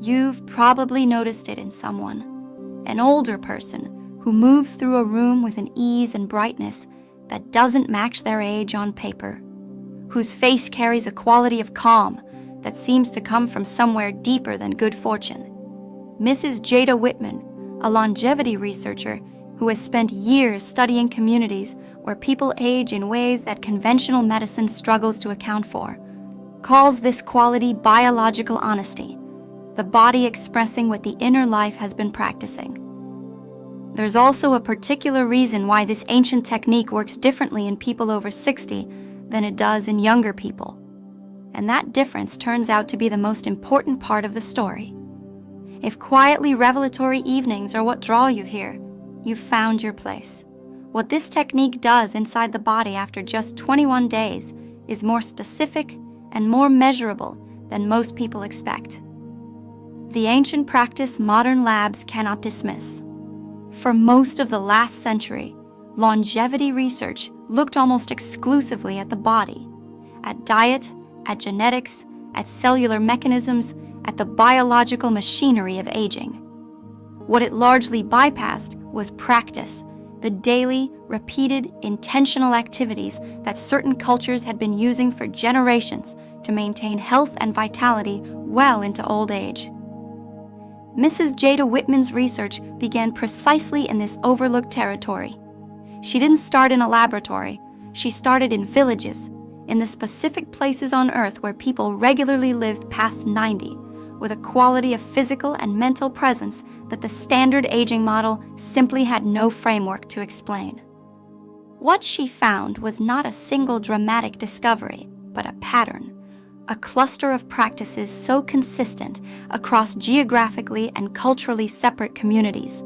You've probably noticed it in someone, an older person who moves through a room with an ease and brightness that doesn't match their age on paper, whose face carries a quality of calm that seems to come from somewhere deeper than good fortune. Mrs. Jada Whitman, a longevity researcher who has spent years studying communities where people age in ways that conventional medicine struggles to account for, calls this quality biological honesty, the body expressing what the inner life has been practicing. There's also a particular reason why this ancient technique works differently in people over 60 than it does in younger people. And that difference turns out to be the most important part of the story. If quietly revelatory evenings are what draw you here, you've found your place. What this technique does inside the body after just 21 days is more specific and more measurable than most people expect. The ancient practice modern labs cannot dismiss. For most of the last century, longevity research looked almost exclusively at the body, at diet, at genetics, at cellular mechanisms, at the biological machinery of aging. What it largely bypassed was practice, the daily, repeated, intentional activities that certain cultures had been using for generations to maintain health and vitality well into old age. Mrs. Jada Whitman's research began precisely in this overlooked territory. She didn't start in a laboratory. She started in villages, in the specific places on Earth where people regularly lived past 90, with a quality of physical and mental presence that the standard aging model simply had no framework to explain. What she found was not a single dramatic discovery, but a pattern, a cluster of practices so consistent across geographically and culturally separate communities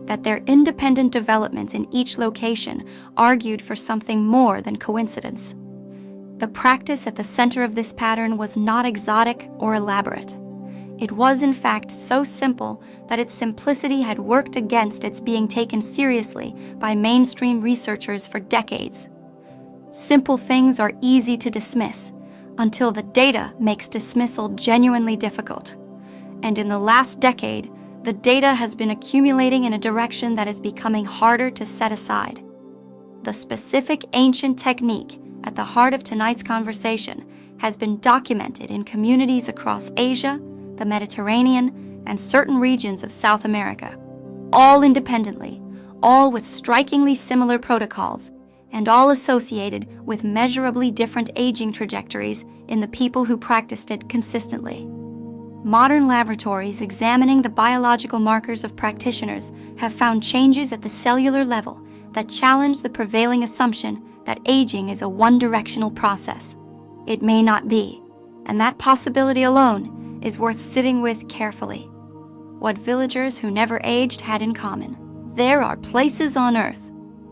that their independent developments in each location argued for something more than coincidence. The practice at the center of this pattern was not exotic or elaborate. It was, in fact, so simple that its simplicity had worked against its being taken seriously by mainstream researchers for decades. Simple things are easy to dismiss until the data makes dismissal genuinely difficult. And in the last decade, the data has been accumulating in a direction that is becoming harder to set aside. The specific ancient technique at the heart of tonight's conversation has been documented in communities across Asia, the Mediterranean, and certain regions of South America, all independently, all with strikingly similar protocols, and all associated with measurably different aging trajectories in the people who practiced it consistently. Modern laboratories examining the biological markers of practitioners have found changes at the cellular level that challenge the prevailing assumption that aging is a one-directional process. It may not be, and that possibility alone is worth sitting with carefully. What villagers who never aged had in common. There are places on Earth,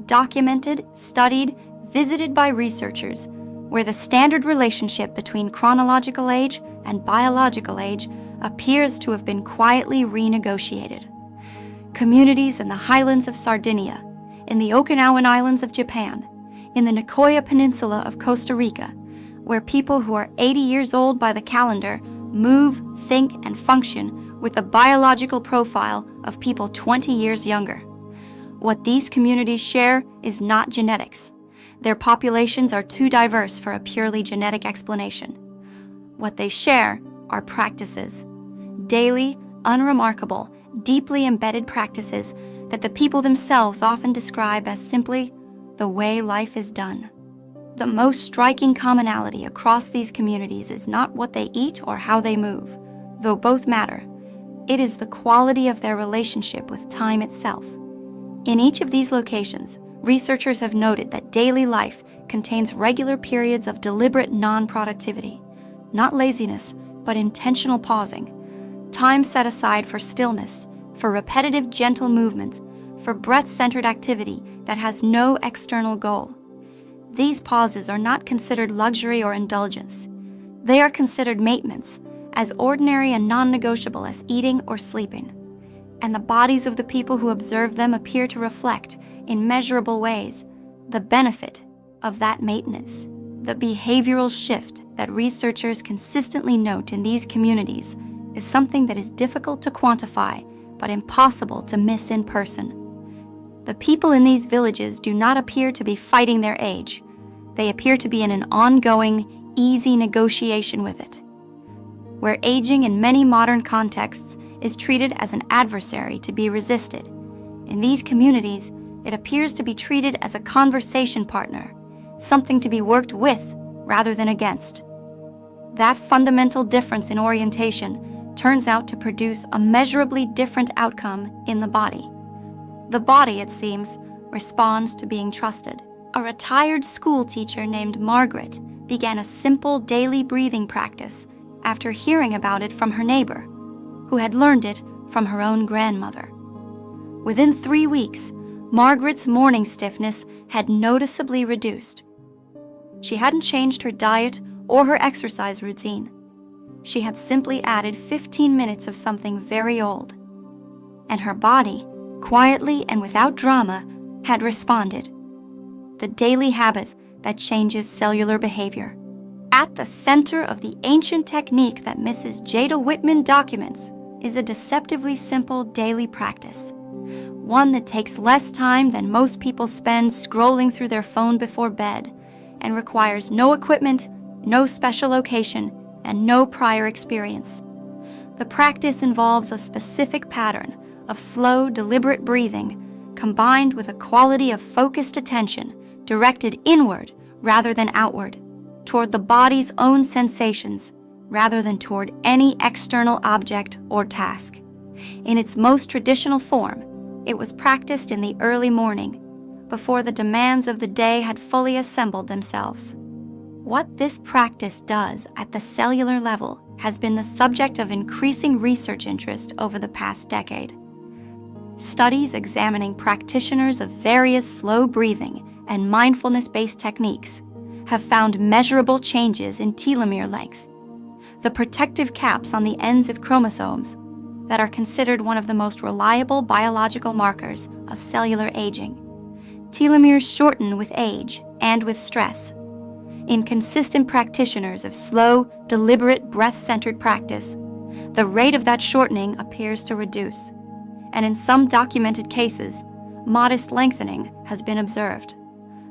documented, studied, visited by researchers, where the standard relationship between chronological age and biological age appears to have been quietly renegotiated. Communities in the highlands of Sardinia, in the Okinawan Islands of Japan, in the Nicoya Peninsula of Costa Rica, where people who are 80 years old by the calendar move, think, and function with the biological profile of people 20 years younger. What these communities share is not genetics. Their populations are too diverse for a purely genetic explanation. What they share are practices, daily, unremarkable, deeply embedded practices that the people themselves often describe as simply the way life is done. The most striking commonality across these communities is not what they eat or how they move, though both matter. It is the quality of their relationship with time itself. In each of these locations, researchers have noted that daily life contains regular periods of deliberate non-productivity, not laziness, but intentional pausing, time set aside for stillness, for repetitive gentle movement, for breath-centered activity that has no external goal. These pauses are not considered luxury or indulgence. They are considered maintenance, as ordinary and non-negotiable as eating or sleeping. And the bodies of the people who observe them appear to reflect, in measurable ways, the benefit of that maintenance. The behavioral shift that researchers consistently note in these communities is something that is difficult to quantify but impossible to miss in person. The people in these villages do not appear to be fighting their age. They appear to be in an ongoing, easy negotiation with it. Where aging in many modern contexts is treated as an adversary to be resisted, in these communities, it appears to be treated as a conversation partner, something to be worked with rather than against. That fundamental difference in orientation turns out to produce a measurably different outcome in the body. The body, it seems, responds to being trusted. A retired school teacher named Margaret began a simple daily breathing practice after hearing about it from her neighbor, who had learned it from her own grandmother. Within 3 weeks, Margaret's morning stiffness had noticeably reduced. She hadn't changed her diet or her exercise routine. She had simply added 15 minutes of something very old. And her body, quietly and without drama, had responded. The daily habit that changes cellular behavior. At the center of the ancient technique that Mrs. Jada Whitman documents is a deceptively simple daily practice. One that takes less time than most people spend scrolling through their phone before bed and requires no equipment, no special location, and no prior experience. The practice involves a specific pattern of slow, deliberate breathing combined with a quality of focused attention directed inward rather than outward, toward the body's own sensations rather than toward any external object or task. In its most traditional form, it was practiced in the early morning, before the demands of the day had fully assembled themselves. What this practice does at the cellular level has been the subject of increasing research interest over the past decade. Studies examining practitioners of various slow breathing and mindfulness-based techniques have found measurable changes in telomere length, the protective caps on the ends of chromosomes that are considered one of the most reliable biological markers of cellular aging. Telomeres shorten with age and with stress. In consistent practitioners of slow, deliberate, breath-centered practice, the rate of that shortening appears to reduce, and in some documented cases, modest lengthening has been observed.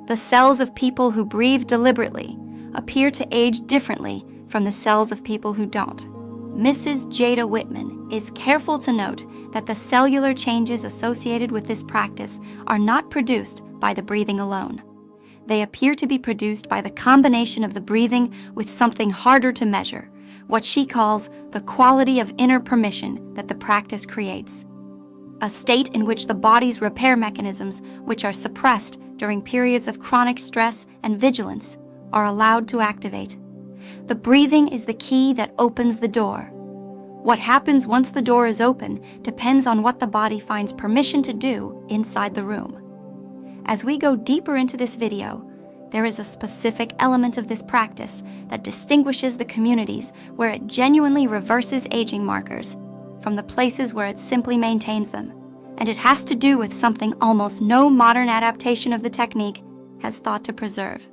The cells of people who breathe deliberately appear to age differently from the cells of people who don't. Mrs. Jada Whitman is careful to note that the cellular changes associated with this practice are not produced by the breathing alone. They appear to be produced by the combination of the breathing with something harder to measure, what she calls the quality of inner permission that the practice creates. A state in which the body's repair mechanisms, which are suppressed during periods of chronic stress and vigilance, are allowed to activate. The breathing is the key that opens the door. What happens once the door is open depends on what the body finds permission to do inside the room. As we go deeper into this video, there is a specific element of this practice that distinguishes the communities where it genuinely reverses aging markers from the places where it simply maintains them, and it has to do with something almost no modern adaptation of the technique has thought to preserve.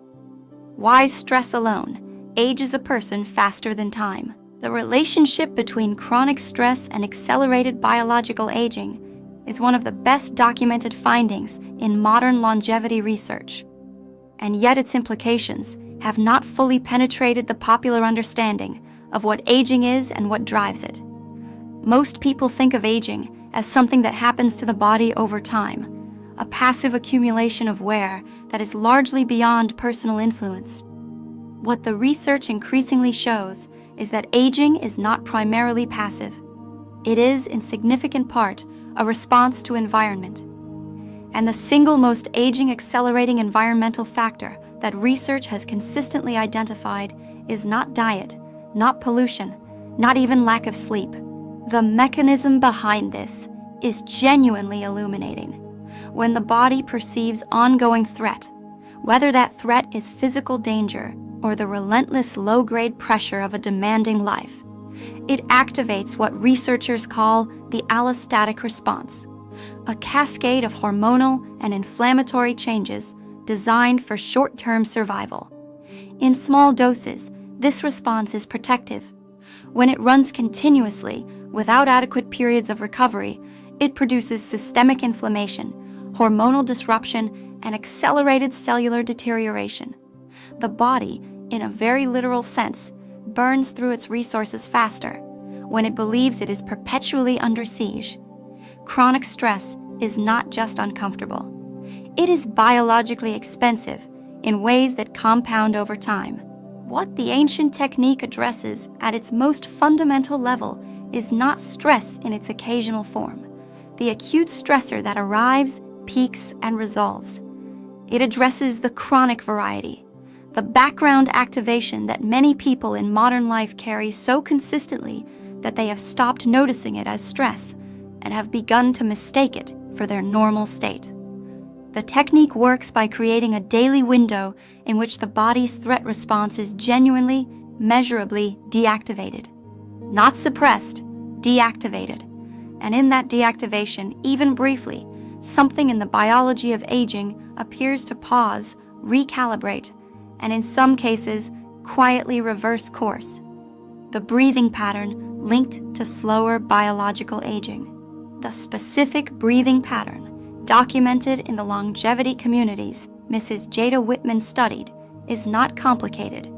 Why stress alone ages a person faster than time? The relationship between chronic stress and accelerated biological aging is one of the best documented findings in modern longevity research, and yet its implications have not fully penetrated the popular understanding of what aging is and what drives it. Most people think of aging as something that happens to the body over time, a passive accumulation of wear that is largely beyond personal influence. What the research increasingly shows is that aging is not primarily passive. It is, in significant part, a response to environment. And the single most aging-accelerating environmental factor that research has consistently identified is not diet, not pollution, not even lack of sleep. The mechanism behind this is genuinely illuminating. When the body perceives ongoing threat, whether that threat is physical danger or the relentless low-grade pressure of a demanding life, it activates what researchers call the allostatic response, a cascade of hormonal and inflammatory changes designed for short-term survival. In small doses, this response is protective. When it runs continuously, without adequate periods of recovery, it produces systemic inflammation, hormonal disruption, and accelerated cellular deterioration. The body, in a very literal sense, burns through its resources faster when it believes it is perpetually under siege. Chronic stress is not just uncomfortable. It is biologically expensive in ways that compound over time. What the ancient technique addresses at its most fundamental level is not stress in its occasional form, the acute stressor that arrives, peaks, and resolves. It addresses the chronic variety, the background activation that many people in modern life carry so consistently that they have stopped noticing it as stress and have begun to mistake it for their normal state. The technique works by creating a daily window in which the body's threat response is genuinely, measurably deactivated. Not suppressed, deactivated. And in that deactivation, even briefly, something in the biology of aging appears to pause, recalibrate, and in some cases, quietly reverse course. The breathing pattern linked to slower biological aging. The specific breathing pattern documented in the longevity communities Mrs. Jada Whitman studied is not complicated,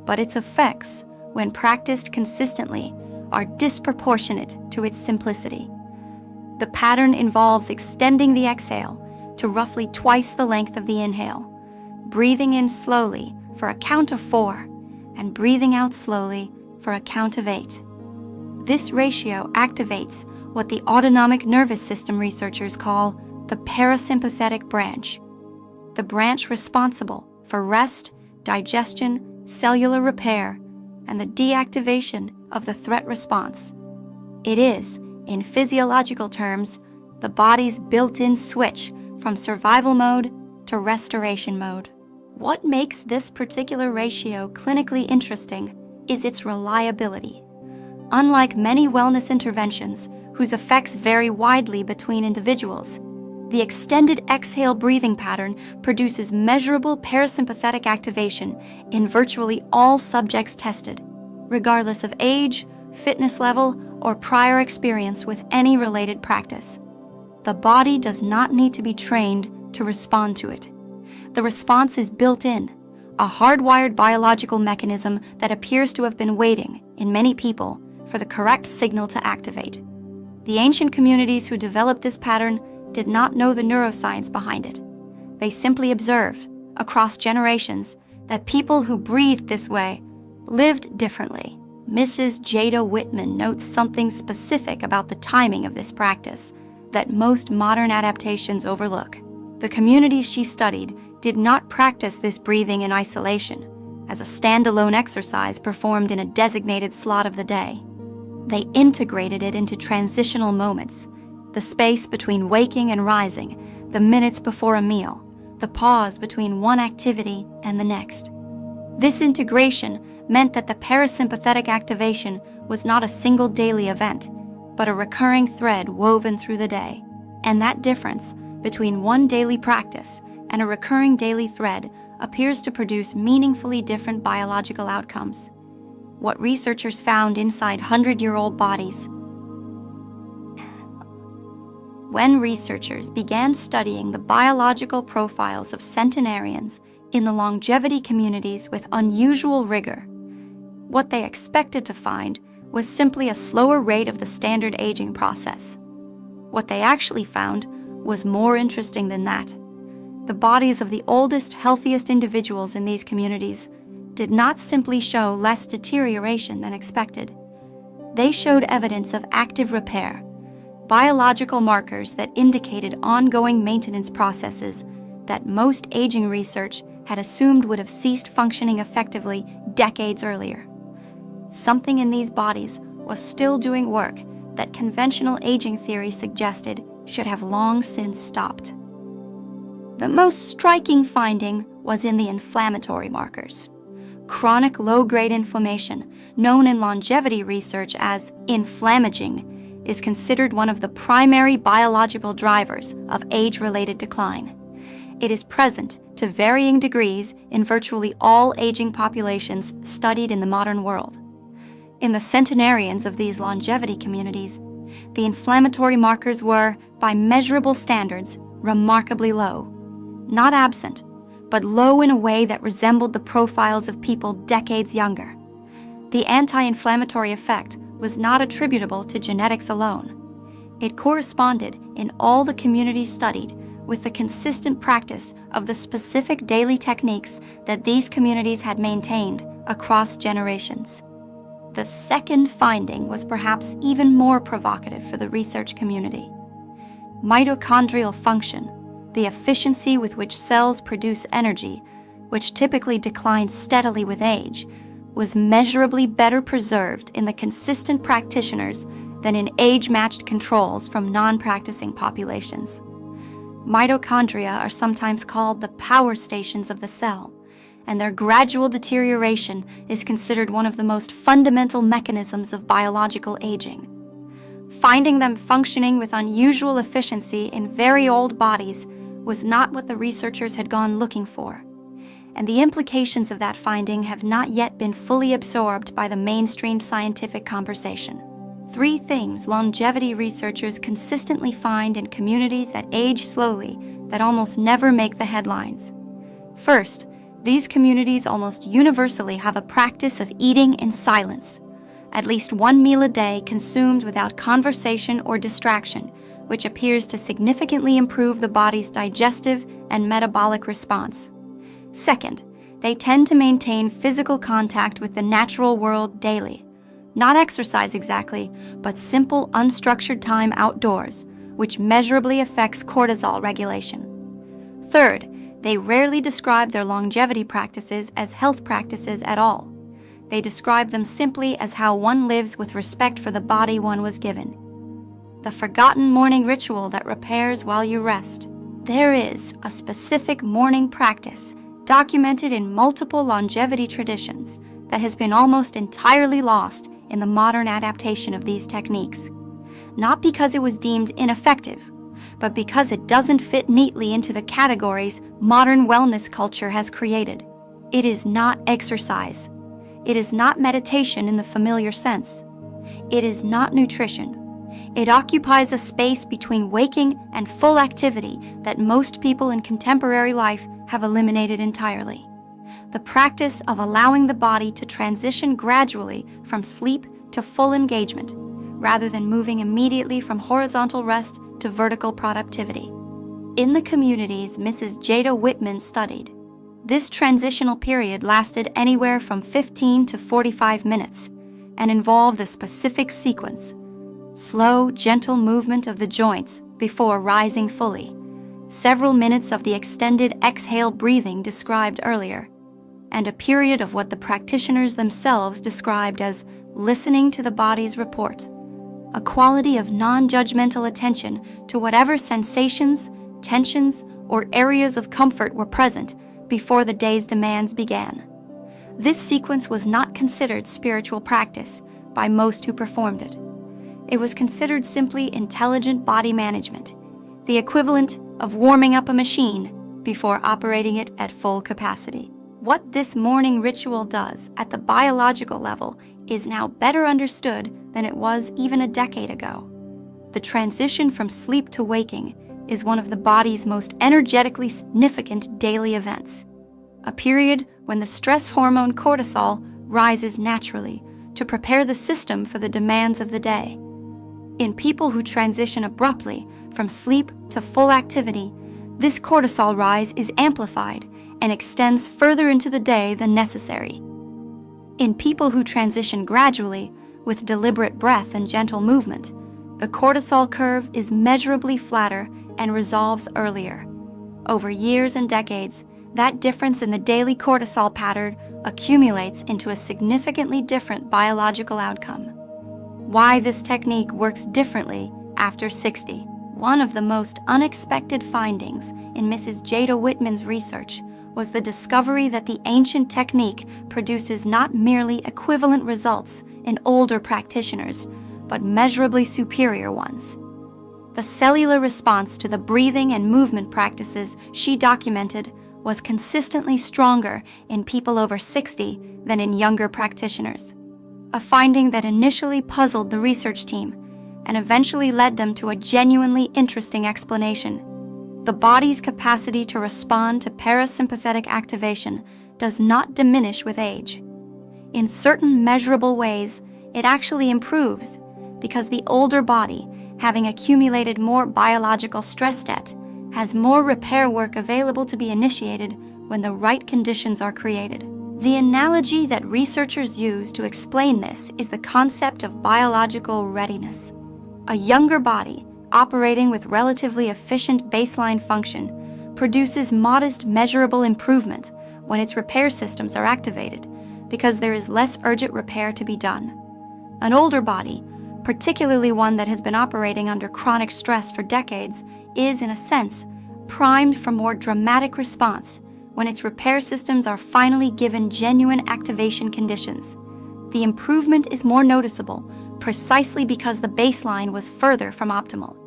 but its effects, when practiced consistently, are disproportionate to its simplicity. The pattern involves extending the exhale to roughly twice the length of the inhale, breathing in slowly for a count of 4, and breathing out slowly for a count of 8. This ratio activates what the autonomic nervous system researchers call the parasympathetic branch, the branch responsible for rest, digestion, cellular repair, and the deactivation of the threat response. It is, in physiological terms, the body's built-in switch from survival mode to restoration mode. What makes this particular ratio clinically interesting is its reliability. Unlike many wellness interventions, whose effects vary widely between individuals, the extended exhale breathing pattern produces measurable parasympathetic activation in virtually all subjects tested, regardless of age, fitness level, or prior experience with any related practice. The body does not need to be trained to respond to it. The response is built in, a hardwired biological mechanism that appears to have been waiting, in many people, for the correct signal to activate. The ancient communities who developed this pattern did not know the neuroscience behind it. They simply observed, across generations, that people who breathed this way lived differently. Mrs. Jada Whitman notes something specific about the timing of this practice that most modern adaptations overlook. The communities she studied did not practice this breathing in isolation, as a standalone exercise performed in a designated slot of the day. They integrated it into transitional moments, the space between waking and rising, the minutes before a meal, the pause between one activity and the next. This integration meant that the parasympathetic activation was not a single daily event, but a recurring thread woven through the day. And that difference between one daily practice and a recurring daily thread appears to produce meaningfully different biological outcomes. What researchers found inside 100-year-old bodies. When researchers began studying the biological profiles of centenarians in the longevity communities with unusual rigor, what they expected to find was simply a slower rate of the standard aging process. What they actually found was more interesting than that. The bodies of the oldest, healthiest individuals in these communities did not simply show less deterioration than expected. They showed evidence of active repair, biological markers that indicated ongoing maintenance processes that most aging research had assumed would have ceased functioning effectively decades earlier. Something in these bodies was still doing work that conventional aging theory suggested should have long since stopped. The most striking finding was in the inflammatory markers. Chronic low-grade inflammation, known in longevity research as inflammaging, is considered one of the primary biological drivers of age-related decline. It is present to varying degrees in virtually all aging populations studied in the modern world. In the centenarians of these longevity communities, the inflammatory markers were, by measurable standards, remarkably low. Not absent, but low in a way that resembled the profiles of people decades younger. The anti-inflammatory effect was not attributable to genetics alone. It corresponded, in all the communities studied, with the consistent practice of the specific daily techniques that these communities had maintained across generations. The second finding was perhaps even more provocative for the research community. Mitochondrial function, the efficiency with which cells produce energy, which typically declines steadily with age, was measurably better preserved in the consistent practitioners than in age-matched controls from non-practicing populations. Mitochondria are sometimes called the power stations of the cell, and their gradual deterioration is considered one of the most fundamental mechanisms of biological aging. Finding them functioning with unusual efficiency in very old bodies was not what the researchers had gone looking for, and the implications of that finding have not yet been fully absorbed by the mainstream scientific conversation. 3 things longevity researchers consistently find in communities that age slowly that almost never make the headlines. First, these communities almost universally have a practice of eating in silence, at least 1 meal a day consumed without conversation or distraction, which appears to significantly improve the body's digestive and metabolic response. Second, they tend to maintain physical contact with the natural world daily. Not exercise exactly, but simple, unstructured time outdoors, which measurably affects cortisol regulation. Third, they rarely describe their longevity practices as health practices at all. They describe them simply as how one lives with respect for the body one was given. The forgotten morning ritual that repairs while you rest. There is a specific morning practice documented in multiple longevity traditions that has been almost entirely lost in the modern adaptation of these techniques. Not because it was deemed ineffective, but because it doesn't fit neatly into the categories modern wellness culture has created. It is not exercise. It is not meditation in the familiar sense. It is not nutrition. It occupies a space between waking and full activity that most people in contemporary life have eliminated entirely. The practice of allowing the body to transition gradually from sleep to full engagement, rather than moving immediately from horizontal rest to vertical productivity. In the communities Mrs. Jada Whitman studied, this transitional period lasted anywhere from 15 to 45 minutes and involved a specific sequence: slow, gentle movement of the joints before rising fully, several minutes of the extended exhale breathing described earlier, and a period of what the practitioners themselves described as listening to the body's report, a quality of non-judgmental attention to whatever sensations, tensions, or areas of comfort were present before the day's demands began. This sequence was not considered spiritual practice by most who performed it. It was considered simply intelligent body management, the equivalent of warming up a machine before operating it at full capacity. What this morning ritual does at the biological level is now better understood than it was even a decade ago. The transition from sleep to waking is one of the body's most energetically significant daily events, a period when the stress hormone cortisol rises naturally to prepare the system for the demands of the day. In people who transition abruptly from sleep to full activity, this cortisol rise is amplified and extends further into the day than necessary. In people who transition gradually, with deliberate breath and gentle movement, the cortisol curve is measurably flatter and resolves earlier. Over years and decades, that difference in the daily cortisol pattern accumulates into a significantly different biological outcome. Why this technique works differently after 60. One of the most unexpected findings in Mrs. Jada Whitman's research was the discovery that the ancient technique produces not merely equivalent results in older practitioners, but measurably superior ones. The cellular response to the breathing and movement practices she documented was consistently stronger in people over 60 than in younger practitioners. a finding that initially puzzled the research team and eventually led them to a genuinely interesting explanation. The body's capacity to respond to parasympathetic activation does not diminish with age. In certain measurable ways, it actually improves because the older body, having accumulated more biological stress debt, has more repair work available to be initiated when the right conditions are created. The analogy that researchers use to explain this is the concept of biological readiness. A younger body, operating with relatively efficient baseline function, produces modest measurable improvement when its repair systems are activated because there is less urgent repair to be done. An older body, particularly one that has been operating under chronic stress for decades, is, in a sense, primed for more dramatic response when its repair systems are finally given genuine activation conditions. The improvement is more noticeable precisely because the baseline was further from optimal.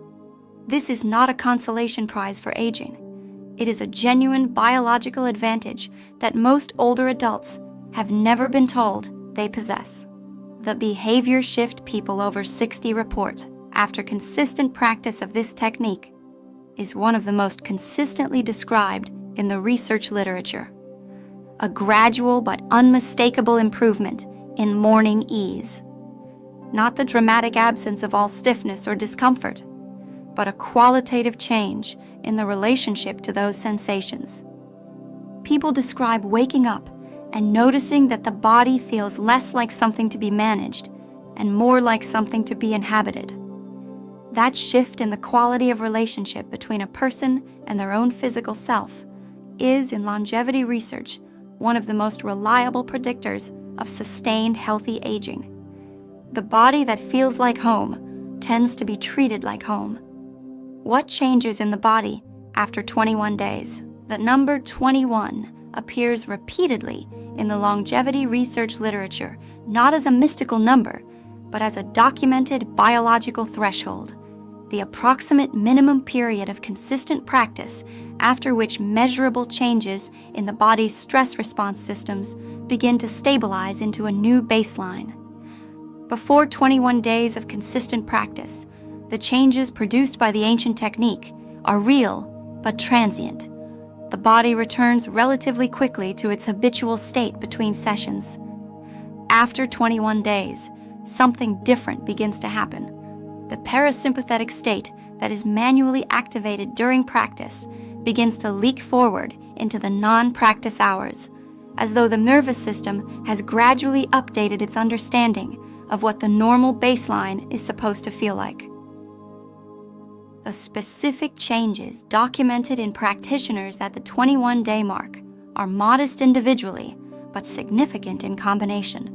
This is not a consolation prize for aging. It is a genuine biological advantage that most older adults have never been told they possess. The behavior shift people over 60 report after consistent practice of this technique is one of the most consistently described in the research literature. A gradual but unmistakable improvement in morning ease. Not the dramatic absence of all stiffness or discomfort, but a qualitative change in the relationship to those sensations. People describe waking up and noticing that the body feels less like something to be managed and more like something to be inhabited. That shift in the quality of relationship between a person and their own physical self is, in longevity research, one of the most reliable predictors of sustained healthy aging. The body that feels like home tends to be treated like home. What changes in the body after 21 days? The number 21 appears repeatedly in the longevity research literature, not as a mystical number, but as a documented biological threshold, the approximate minimum period of consistent practice after which measurable changes in the body's stress response systems begin to stabilize into a new baseline. Before 21 days of consistent practice, the changes produced by the ancient technique are real but transient. The body returns relatively quickly to its habitual state between sessions. After 21 days, something different begins to happen. The parasympathetic state that is manually activated during practice begins to leak forward into the non-practice hours, as though the nervous system has gradually updated its understanding of what the normal baseline is supposed to feel like. The specific changes documented in practitioners at the 21-day mark are modest individually, but significant in combination.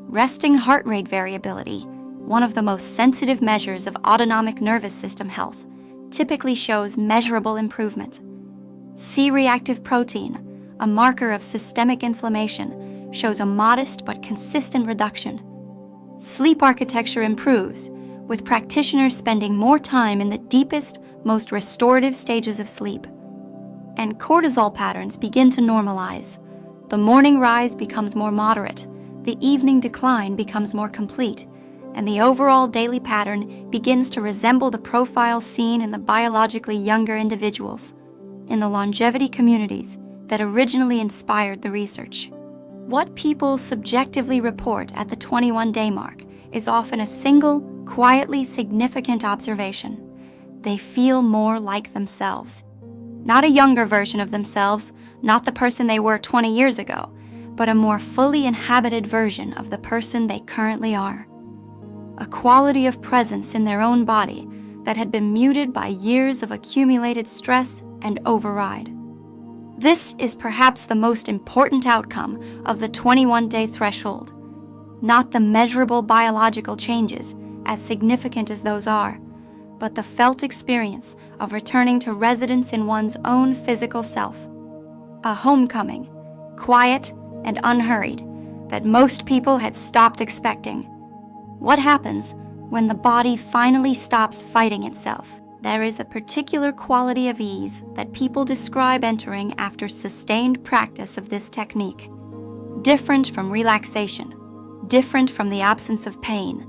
Resting heart rate variability, one of the most sensitive measures of autonomic nervous system health, typically shows measurable improvement. C-reactive protein, a marker of systemic inflammation, shows a modest but consistent reduction. Sleep architecture improves, with practitioners spending more time in the deepest, most restorative stages of sleep. And cortisol patterns begin to normalize. The morning rise becomes more moderate, the evening decline becomes more complete, and the overall daily pattern begins to resemble the profile seen in the biologically younger individuals, in the longevity communities that originally inspired the research. What people subjectively report at the 21-day mark is often a single, quietly significant observation. They feel more like themselves. Not a younger version of themselves, not the person they were 20 years ago, but a more fully inhabited version of the person they currently are. A quality of presence in their own body that had been muted by years of accumulated stress and override. This is perhaps the most important outcome of the 21-day threshold. Not the measurable biological changes, as significant as those are, but the felt experience of returning to residence in one's own physical self. A homecoming, quiet and unhurried, that most people had stopped expecting. What happens when the body finally stops fighting itself? There is a particular quality of ease that people describe entering after sustained practice of this technique, different from relaxation, different from the absence of pain,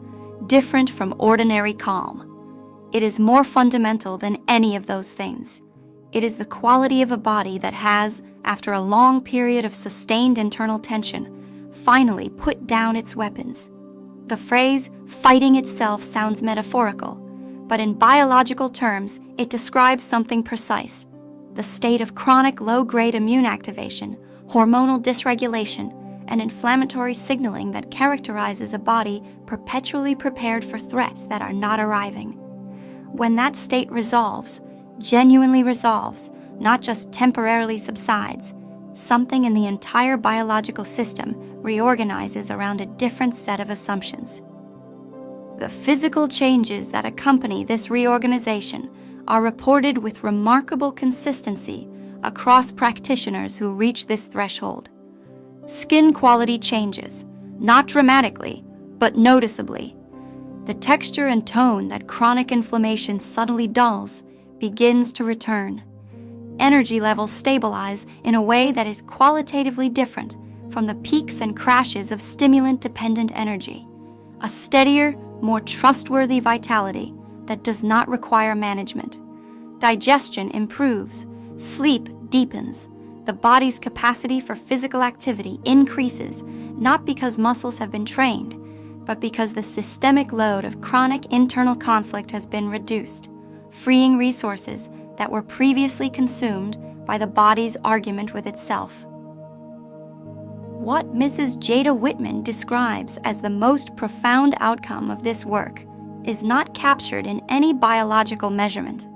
different from ordinary calm. It is more fundamental than any of those things. It is the quality of a body that has, after a long period of sustained internal tension, finally put down its weapons. The phrase fighting itself sounds metaphorical, but in biological terms, it describes something precise: the state of chronic low-grade immune activation, hormonal dysregulation, and inflammatory signaling that characterizes a body perpetually prepared for threats that are not arriving. When that state resolves, genuinely resolves, not just temporarily subsides, something in the entire biological system reorganizes around a different set of assumptions. The physical changes that accompany this reorganization are reported with remarkable consistency across practitioners who reach this threshold. Skin quality changes, not dramatically, but noticeably. The texture and tone that chronic inflammation subtly dulls begins to return. Energy levels stabilize in a way that is qualitatively different from the peaks and crashes of stimulant-dependent energy. A steadier, more trustworthy vitality that does not require management. Digestion improves, sleep deepens, the body's capacity for physical activity increases, not because muscles have been trained, but because the systemic load of chronic internal conflict has been reduced, freeing resources that were previously consumed by the body's argument with itself. What Mrs. Jada Whitman describes as the most profound outcome of this work is not captured in any biological measurement.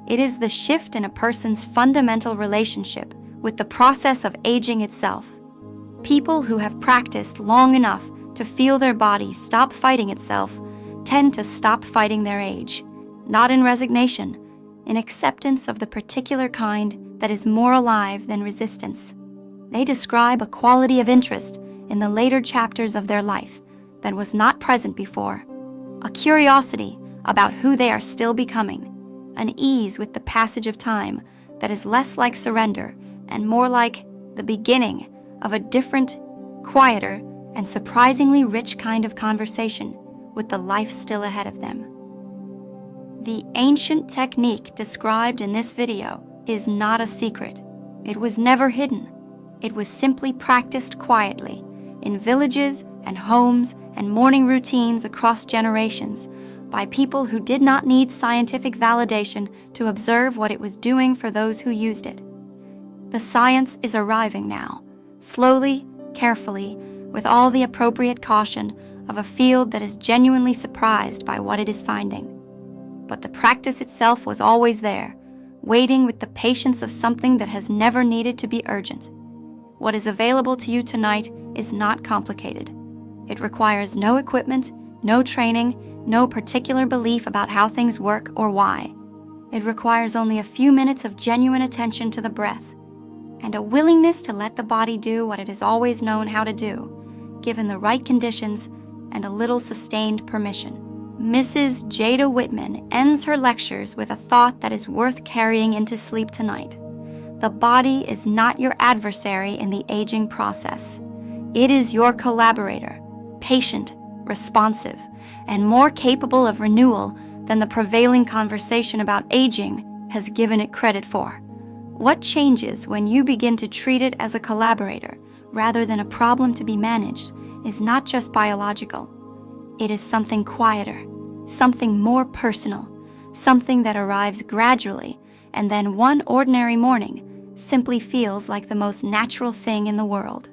It is the shift in a person's fundamental relationship with the process of aging itself. People who have practiced long enough to feel their body stop fighting itself tend to stop fighting their age, not in resignation, in acceptance of the particular kind that is more alive than resistance. They describe a quality of interest in the later chapters of their life that was not present before, a curiosity about who they are still becoming, an ease with the passage of time that is less like surrender and more like the beginning of a different, quieter, and surprisingly rich kind of conversation with the life still ahead of them. The ancient technique described in this video is not a secret. It was never hidden. It was simply practiced quietly in villages and homes and morning routines across generations by people who did not need scientific validation to observe what it was doing for those who used it. The science is arriving now, slowly, carefully, with all the appropriate caution of a field that is genuinely surprised by what it is finding. But the practice itself was always there, waiting with the patience of something that has never needed to be urgent. What is available to you tonight is not complicated. It requires no equipment, no training, no particular belief about how things work or why. It requires only a few minutes of genuine attention to the breath, and a willingness to let the body do what it has always known how to do, given the right conditions and a little sustained permission. Mrs. Jada Whitman ends her lectures with a thought that is worth carrying into sleep tonight. The body is not your adversary in the aging process. It is your collaborator, patient, responsive, and more capable of renewal than the prevailing conversation about aging has given it credit for. What changes when you begin to treat it as a collaborator rather than a problem to be managed is not just biological. It is something quieter, something more personal, something that arrives gradually and then one ordinary morning simply feels like the most natural thing in the world.